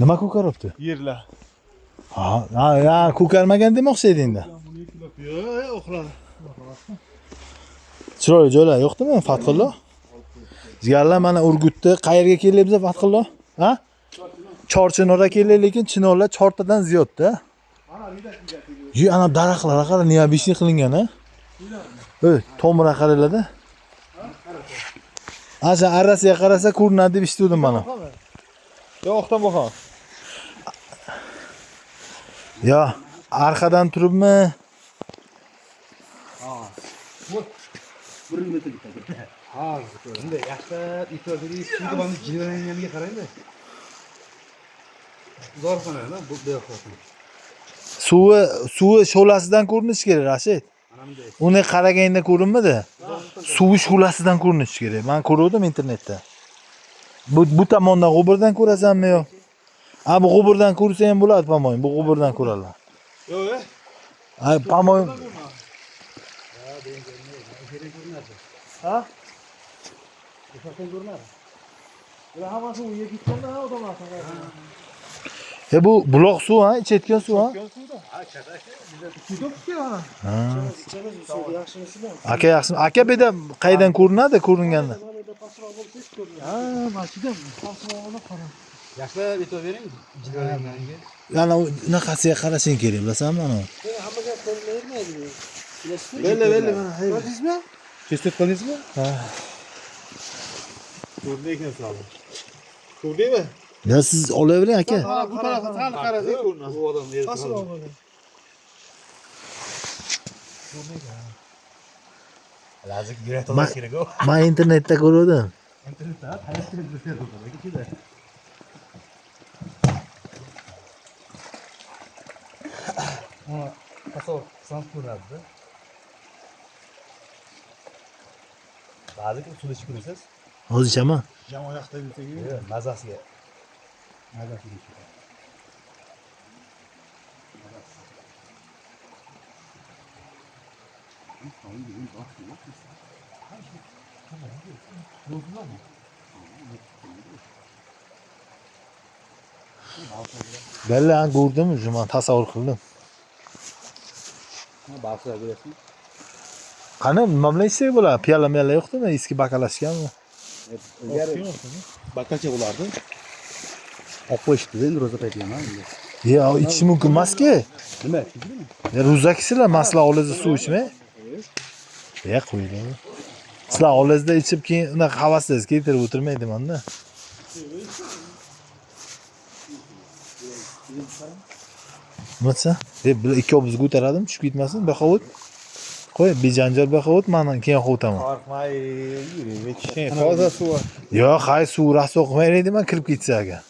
Nima ko'karibdi? Yerlar. Ha, ko'karmagan demoqchi edingda. Yo'q, uxladi. Chiroyli joylar yo'qdimi, Fathullo? Jigarlar mana Urgutda qayerga kelyapmiz, Fathullo? Ha? Chorchinorga keldik, lekin chinorlar chortadan ziyodda. Ana daraxtlar qara, neobishni qilingan, ha? Tomira qaranglar-da. Acha arasiga qarasa ko'rinadi deb eshitdim mana. Yo'qdan boqam. Yo, arqadan turibmi? Ha, endi yaxshi itobiri suvga borib jilvalanganiga qarangda. Zorxonada bu yoqda. Suvi sho'lasidan ko'rinishi kerak, Rashid. Uni qaraganda ko'rinmadi. Suvi sho'lasidan ko'rinishi kerak. Men ko'rdim internetda. Bu tomondan g'uburdan ko'rasanmi yo? Ha, bu g'uburdan ko'rsa ham bo'ladi, pamoyim. Bu g'uburdan ko'radilar. Yo'q. Ha, pamoyim. Ha? Uzoqdan ko'rinadi. Ular hammasi u yerga ketganda odamlar. Bu buloq suv, ha, ichayotgan suv, ha? Aka yaxshimi? Aka beda qaydan ko'rinadi, ko'ringanda? Ha, mashina pasmog'ini qara. Yaxshi itobering jilvalanganiga. Yana unaqasiga qarashing kerak, bilasanmi mana? Hammaga ko'rinmaydi. Belli mana. Ko'rdingizmi? Kesib qoldingizmi? Ha. Ko'rdi ekan sal. Ko'rdingmi? Ya siz olavering, aka. Ha, bu tarafdan sal qarasak ko'rinadi. Bu odam yerda. Pasmog'ini. Lazik yurak to'lash kerak-ku. Men internetda ko'rdim. Internetda hayot kelib Mana tasavvur qilsangiz ko'rinadi. Ba'zi suvda ichib ko'rasiz. Hozir ichaman. Jam oyoqda yursak. Yo'q, mazasiga. Mazasiga ichib. Belli han ko'rdim, men tasavvur qildim. Ba'zilar ko'rasizmi? Qani, nima bilan ichsak bo'ladi? Piyola-miyala yo'qdimi? Eski bakalashganmi? Bakalcha bo'lardi. Olib qo'yishdi endi ro'za paytlarida. Ya, ichish mumkin emas-ku. Nima? Ya, ro'zakisizlar, masla olizda suv ichmay. Ya, qo'ying. Sizlar olizda ichib keyin unaqa havassiz keltirib o'tirmaydi-manda. Nima? Bular ikkovimiz ko'taradimi, tushib ketmasin, baxovut. Qo'y, bejanjal baxovut, men keyin qo'taman. Qo'rqmay yuring, kichkina toza suv. Yo'q, hay suv raso qilmaydi, men kirib ketsa agar.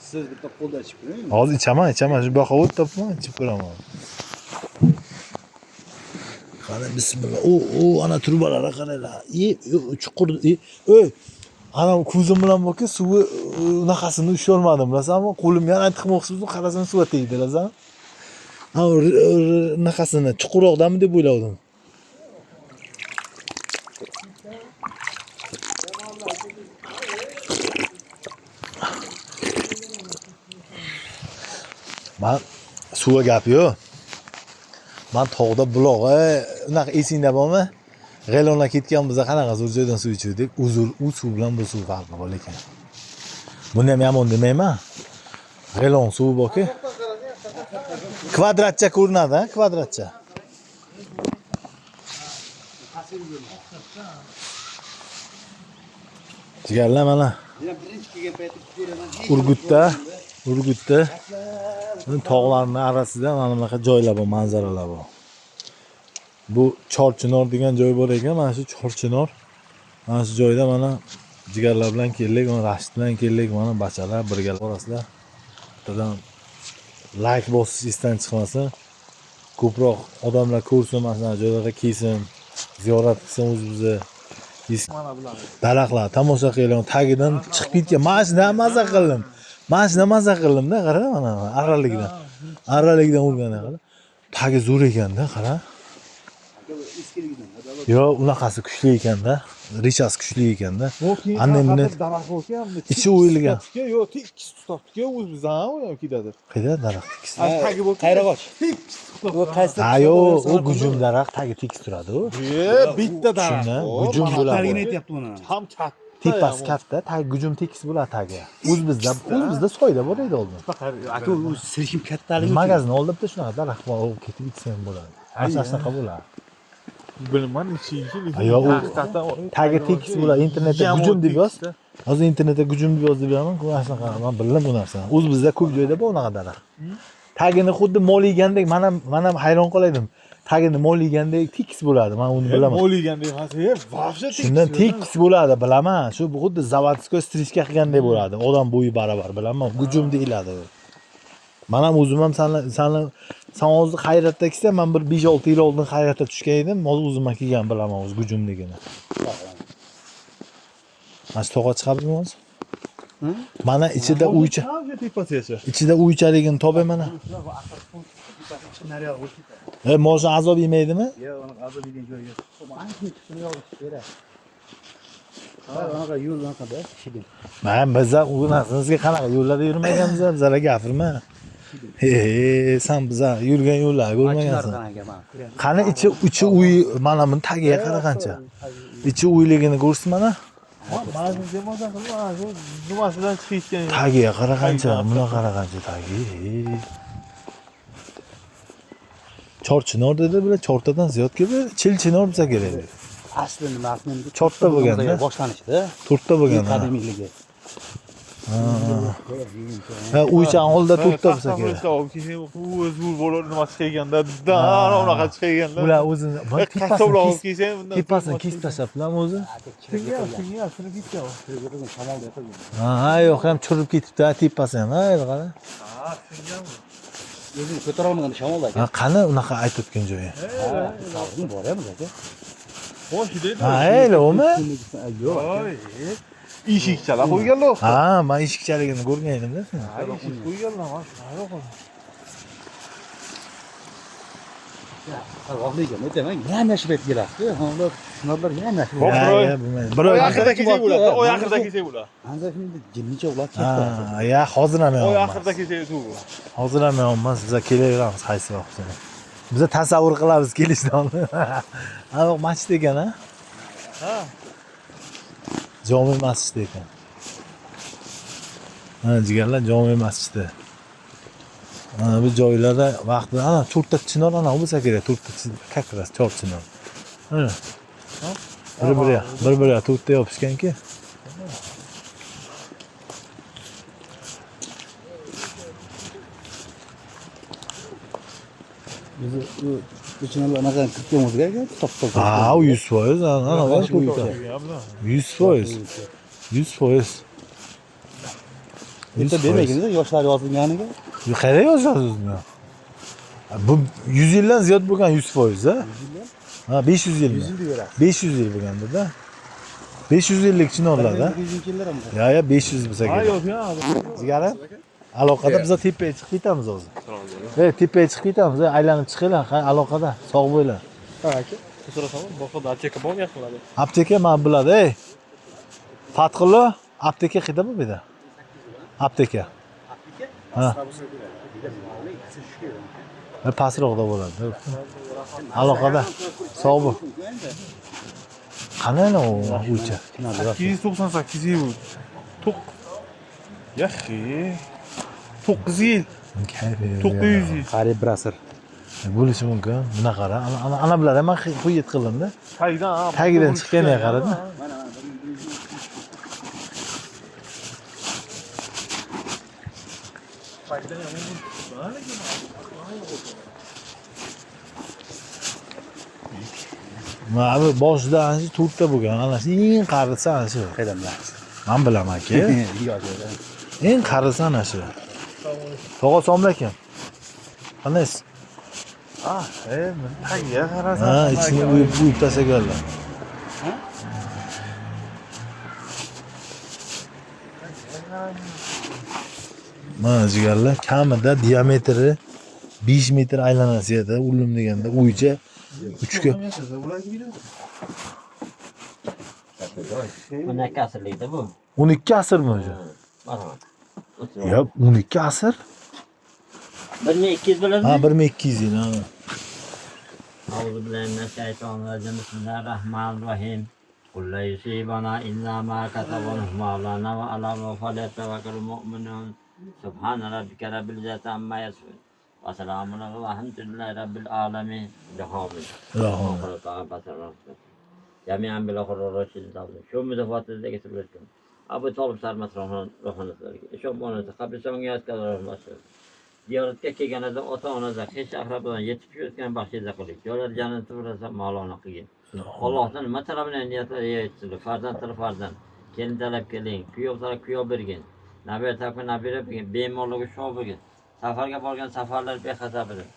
Siz bitta qo'lda ichib ko'ring. Hozir ichaman, shu baxovut topman, ichib ko'raman. Qani, bismillah. Ana turbalarga qaranglar. Chuqur, ana ko'zim bilan bo'lki, suvi unaqasini usha olmadim, bilasanmi? Qo'lim yana tiqmoqchi bo'ldim, qarasam suv tegdi, bilasan? Ha, unaqasini chuqurroqdanmi deb o'yladim. Men suvga gap yo'q. Men tog'da buloq, unaqa esingda bormi? G'elonga ketganimizda qanaqa zo'r joydan suv ichirdik. U suv bilan bu suv farqi bor lekin. Buni ham yomon demayman. G'elon suvi borki. Kvadratcha ko'rinadi, ha, kvadratcha. Jigarlar mana. Birinchi kelgan paytda ko'raman. Urgutda tog'larning arasida mana bunaqa joylar bor, manzaralar bor. Bu Chorchinor degan joy bor ekan, mana shu Chorchinor. Mana shu joyda mana jigarlar bilan keldik, mana Rashid bilan keldik, mana bachalar birga borasizlar. Bittadan like bosish esdan chiqmasin. Ko'proq odamlar ko'rsin, mana shu joylarga kelsin, ziyorat qilsin o'zimizni. Mana bular. Daraxtlar tomosha qilgan, tagidan chiqib ketgan. Mana shundan maza qildim. Mana shundan maza qildim-da, qara mana arralikdan urganda qara. Tagi zo'r ekan-da, qara. Eskiligidan, adabot Yo, unaqasi kuchli ekanda. Richasi kuchli ekanda. Annem buni ichi o'yilgan. Yo'q, tekis tutibdi-ku, o'z bizdan ham kedadir. Qayda daraxt tekis? Tagi bo'lib. Qayrag'och. Tekis U qaysi? Ha, yo, u gujum daraxt tagi tekis turadi u. Bitta daraxt. Shundan gujum bo'ladi. Targini aytyapti buni. Ham katta. Tepasi katta, tagi gujum tekis bo'ladi tagi. O'zbizda soyda bor edi oldin. Aka u sirkim kattaligi. Magazin oldida shunaqa daraxt bor, u ketib ichsam bo'ladi. Asasinaqa bo'ladi. Bilman, ichi. Yo, u tagi tekis bo'ladi. Internetda gujum deb yoz. Hozir internetda gujum deb yozib beraman. Bu asanaqa men bildim bu narsani. O'zbizda ko'p joyda bor unaqa daraxt. Tagini xuddi mo'ligandek, men ham hayron qolaydim. Tagini mo'ligandek tekis bo'ladi. Men uni bilaman. Mo'ligandek emas, vobshe tekis. Shundan tekis bo'ladi, bilaman. Shu xuddi zavodskoy strichka qilgandek bo'ladi. Odam bo'yi barobar, bilaman. Gujum deyiladi. Men ham o'zim ham sen hozir hayratda kelsa, men bir 5-6 yil oldin hayratda tushgan edim. Hozir o'zim ham kelgan bilaman o'z gujumligini. Mana shu to'g'a chiqadimi hozir? Mana ichida uycha. Ichida uychaligini topay mana. Mo'shin azob yemaydimi? Yo'q, uni azob yegan joyi yo'q. Mana shuni tushini yog'ib beradi. Anaqa yo'l anaqada shidin. Men bizlar u narsasiga qanaqa yo'llarda yurmaganmiz, bizlarga gapirma. Sen bizlar yurgan yo'llar ko'rmagansan. Qani ichi uy, mana buni tagiga qaragancha. Ichi uyligini ko'rsiz mana. Nimasidan chiqayotgan. Tagiga qaragancha, buna qaragancha tagi. Chorchinor dedi, bular chortadan ziyod kelib, chilchinor bizga kerak. Asli nima asli? Chorta bo'lganda, boshlanishda. to'rtta bo'lganda. Qadimiyligi. Ha, uycha oldida to'rtta bo'lsa kerak. O'z bo'lib nima chiqayotganda, unaqa chiqayotganda. Ular o'zini tepasini tepasini kesib tashlablar o'zi. shuni ketgan. Shamolda yoqilgan. Ha, yo'q, ham churib ketibdi, tepasi ham. Ha, qara. O'zini ko'tara olmaganda shamolda aka. Ha, qani unaqa aytayotgan joyi? Savni boryapmiz aka. Ha, eylami? Yo'q. Eshikchalar qo'yganlar. Ha, men eshikchaligini ko'rgan edim-da. Eshik qo'yganlar, mana. Allohliga aytaman, yam-yashib aytganlar-ku. Hamlar, shularlar yam-yashib. Bir Oy oxirida kelsak bo'ladi. Oy oxirida kelsak bo'ladi. Hozir shunda jinnicha ular ketdi. Ha, ya hozir ham Oy emas. oxirida kelsak to'g'ri. Hozir ham emas, biz kelaveramiz qaysi vaqtda. Biz tasavvur qilamiz kelishdan oldin. Ha, bu masjid ekan, ha? Ha. Jome masjid ekan. Ha, jigarlar jome masjidi. Ana bu joylarda vaqtida ana to'rtta chinor ana bo'lsa kerak, to'rtta как раз chor chinor. Ana. Bir-biriga to'rtta yopishganki. Biz u chinolar anaqa kirganimizga top-top. Ha, 100%, ana bor to'rtta. 100%. 100%. Bitta bermagingiz yoshlar yozilganiga. Qayerda yozasiz uni? Bu 100 yildan ziyod bo'lgan 100%, ha? Ha, 500 yil. 100 yil beradi. 500 yil bo'lganda-da. 500 yillik chinorlarda. 100 yillar ham. Ya 500 bo'lsa Ha, kerak. yo'q, yo'q. Sigara? Aloqada biz tepaga chiqib ketamiz hozir. Tepaga chiqib ketamiz, aylanib chiqinglar, aloqada. Sog' bo'linglar. Ha, aka. So'rasam, boqada apteka bormi yaqinlarda? Apteka men biladi, ey. Fathullo, apteka qayerda bu yerda? Apteka. Ha. Pastroqda bo'ladi. Aloqada. Sog' bo'l. Qanday u uycha? 298 yil. Yaxshi. 9 yil. 900 yil. Qarib bir asr. Bo'lishi mumkin. Buna qara. Ana bular ham quyit qilindi. Tagidan chiqqaniga qarada. Mana bu boshida ana shu to'rtta bo'lgan. Ana shu eng qarisi ana shu. Qaydan bilasiz? Men bilaman aka. Yo'q. Eng qarisi ana shu. Tog'a assalomu alaykum. Qanaysiz? Ah, men tagiga qarasam. Ha, ichini uyib tashlaganlar. Mana jigarlar kamida diametri 5 metr aylanasi edi, ulim deganda uycha 3 ga. Buni ikki asrlikda bu. 12 asrmi o'sha? Marhamat. Ya 12 asr? 1200 bilan. Ha 1200 yil. Ha. Auzu billahi mineşşeytanirracim. Bismillahirrahmanirrahim. Kul la yusibana illa ma katabahu Mevlana ve ala ma falyatavakkalul mu'minun. Subhane rabbike rabbil izzati amma yasifun. Ve selamun ve elhamdülillahi rabbil alamin. Lihamid. Jami'an bil ahirri raşidin tavsiye. Şu müzafatı getirmiştim. Abu Talib sarmat ruhanatlarga. Ishon onasi qabristonga yotqizilmoqda. Ziyoratga kelganida ota-onasi hech aqrabodan yetib yotgan baxshida qiling. Yo'llar jannatga borsa ma'lona qilgin. Allohdan nima talab bilan niyatlarga yetsin. Farzand. Kelin talab keling. Kuyov talab kuyov bergin. Nabira talab nabira bergin. Bemorlarga shov bergin. Safarga borgan safarlar bexatar bergin.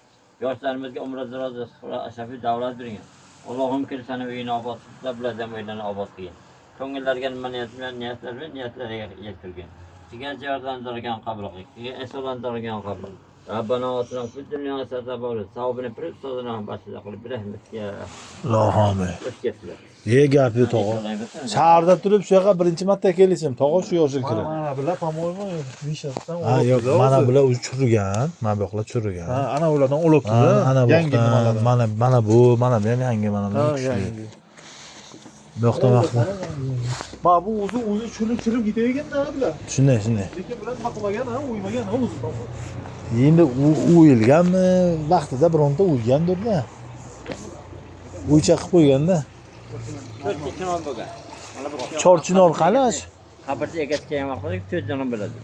Yoshlarimizga umr darozi, ashafiy davlat bergin. Allohim kirsani uyini obod qilib, bilan uylarni obod qilgin. Ko'ngillarga nima niyatlarga yetkazgin. Kelgan yordamlarga qabul qilgin. Esolantirgan qabul. Rabbana atina fid dunya hasanatan va savobini bir sozini ham bashida qilib rahmatga. Allohim. O'tkazlar. Ye gapi tog'a. Shaharda turib shu yoqqa birinchi marta kelishim. Tog'a shu yoshga kirib. Mana bular, по-моему, Vishasdan Ha, yo'q, mana bular uchirgan. Mana bu yoqlar churigan. Ha, ana ulardan olibdi-da. Ana bu Yangi nimalar. mana bu ham yangi mana bu. Ha, kuchli. yangi. Bu yoqda vaqtda. Mana bu o'zi chulib ketayotganda bular. Shunday. Lekin bular nima qilmagan, o'ymagan o'zi. Endi o'yilganmi? Vaqtida bironta o'ygandir-da. O'ycha qilib qo'yganda. Chorchinor bo'lgan. Chorchinor qalash. Qabrda egasi kelgan vaqtda 4 dona bo'ladi.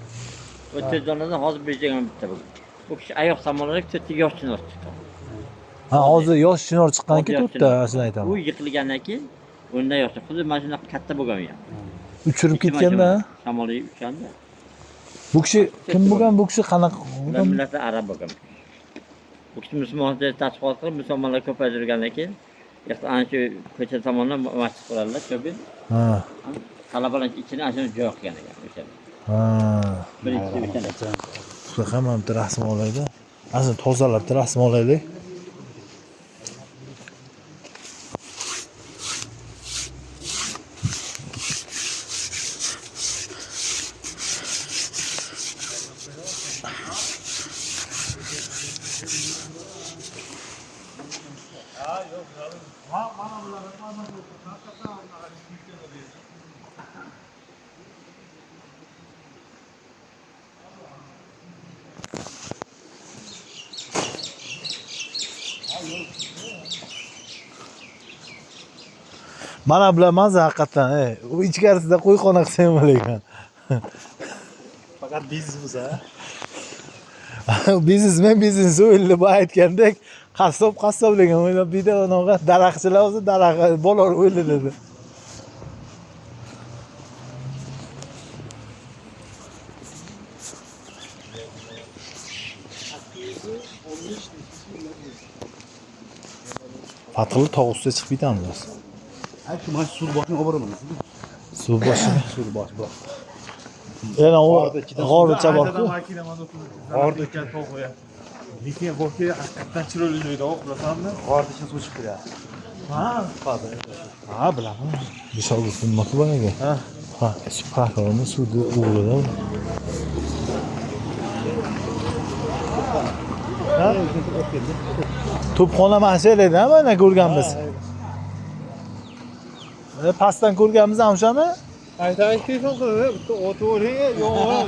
Bu 4 donadan hozir 5 degan bitta bo'lgan. Bu kishi oyoq samolarga 4 yosh chinor chiqqan. Ha, hozir yosh chinor chiqqanki to'rtta, aslini aytaman. U yiqilgandan keyin bunday yoshlar xuddi mana shunaqa katta bo'lgan ham. Uchirib ketganda. Shamolga uchganda. Bu kishi kim bo'lgan? Bu kishi qanaqa Ular millatlar arab bo'lgan. Bu kishi musulmonlar tashkil qilib, musulmonlar ko'paytirgandan keyin yoqda ana shu ko'cha tomondan masjid quradilar, ko'pib. Ha. Talabalar ichini ana shuni joy qilgan ekan o'sha. Ha. Birinchi o'sha. Shu ham rasm olaydi. Aslida tozalab rasm olaylik. Mana bular maza haqiqatan, u ichkarisida qo'yxona qilsa ham bo'lagan. Faqat biznes bo'lsa. Biznes o'yildi bu aytgandek, qassob degan o'ylab bida unaqa daraxtchilar o'zi daraxt bolar o'yildi dedi. Patqili tog' ustiga chiqib ketamiz. Ha, shu mana suv boshini olib boraman. Suv boshi. Suv bosh bor. Yana u g'orcha bor-ku. G'orda ekan to'g'ri. Lekin voqea haqiqatan chiroyli joyda o'qilasanmi? G'orda ichida suv chiqib turadi. Ha, Ha, bilaman. Bishogu nima bor ekan? Ha. Ha, sparklarni suvda o'g'lida. Ha? To'pxona mana shu yerda mana ko'rganmiz. Pastdan ko'rganmiz ham o'shami? Aytaylik, bitta o'tib yo'q.